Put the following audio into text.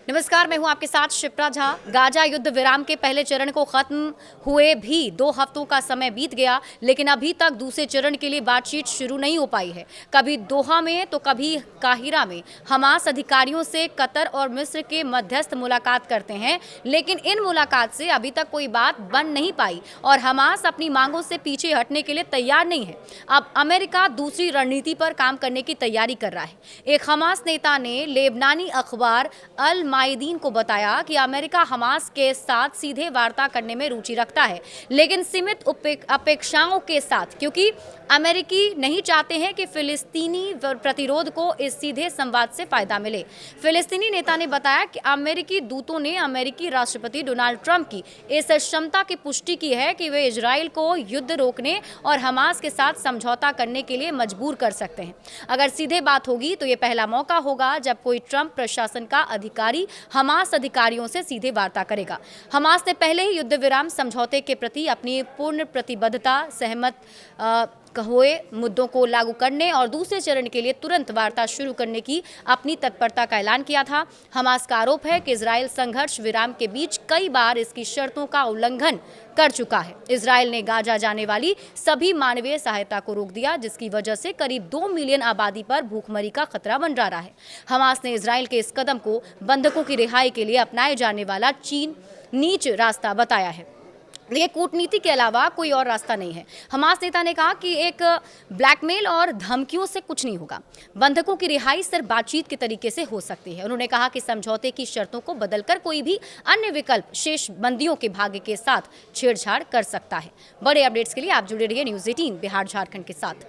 नमस्कार, मैं हूं आपके साथ शिप्रा झा। गाजा युद्ध विराम के पहले चरण को खत्म हुए भी 2 हफ्तों का समय बीत गया, लेकिन अभी तक दूसरे चरण के लिए बातचीत शुरू नहीं हो पाई है। कभी दोहा में तो कभी काहिरा में हमास अधिकारियों से कतर और मिस्र के मध्यस्थ मुलाकात करते हैं, लेकिन इन मुलाकात से अभी तक कोई बात बन नहीं पाई और हमास अपनी मांगों से पीछे हटने के लिए तैयार नहीं है। अब अमेरिका दूसरी रणनीति पर काम करने की तैयारी कर रहा है। एक हमास नेता ने लेबनानी अखबार अल मायदीन को बताया कि अमेरिका हमास के साथ सीधे वार्ता करने में रुचि रखता है, लेकिन सीमित अपेक्षाओं के साथ, क्योंकि अमेरिकी नहीं चाहते हैं कि फिलिस्तीनी प्रतिरोध को इस सीधे संवाद से फायदा मिले। फिलिस्तीनी नेता ने बताया कि अमेरिकी दूतों ने अमेरिकी राष्ट्रपति डोनाल्ड ट्रंप की इस क्षमता की पुष्टि की है कि वे इजराइल को युद्ध रोकने और हमास के साथ समझौता करने के लिए मजबूर कर सकते हैं। अगर सीधे बात होगी तो ये पहला मौका होगा जब कोई ट्रंप प्रशासन का अधिकारी हमास अधिकारियों से सीधे वार्ता करेगा। हमास ने पहले ही युद्ध विराम समझौते के प्रति अपनी पूर्ण प्रतिबद्धता सहमत हुए मुद्दों को लागू करने और दूसरे चरण के लिए तुरंत वार्ता शुरू करने की अपनी तत्परता का ऐलान किया था। हमास का आरोप है कि इजराइल संघर्ष विराम के बीच कई बार इसकी शर्तों का उल्लंघन कर चुका है। इजराइल ने गाजा जाने वाली सभी मानवीय सहायता को रोक दिया, जिसकी वजह से करीब 2 मिलियन आबादी पर भूखमरी का खतरा मंडरा रहा है। हमास ने इजराइल के इस कदम को बंधकों की रिहाई के लिए अपनाए जाने वाला नीच रास्ता बताया है। ये कूटनीति के अलावा कोई और रास्ता नहीं है। हमास नेता ने कहा कि एक ब्लैकमेल और धमकियों से कुछ नहीं होगा। बंधकों की रिहाई सिर्फ बातचीत के तरीके से हो सकती है। उन्होंने कहा कि समझौते की शर्तों को बदलकर कोई भी अन्य विकल्प शेष बंदियों के भाग्य के साथ छेड़छाड़ कर सकता है। बड़े अपडेट्स के लिए आप जुड़े रहिए न्यूज़ 18 बिहार झारखंड के साथ।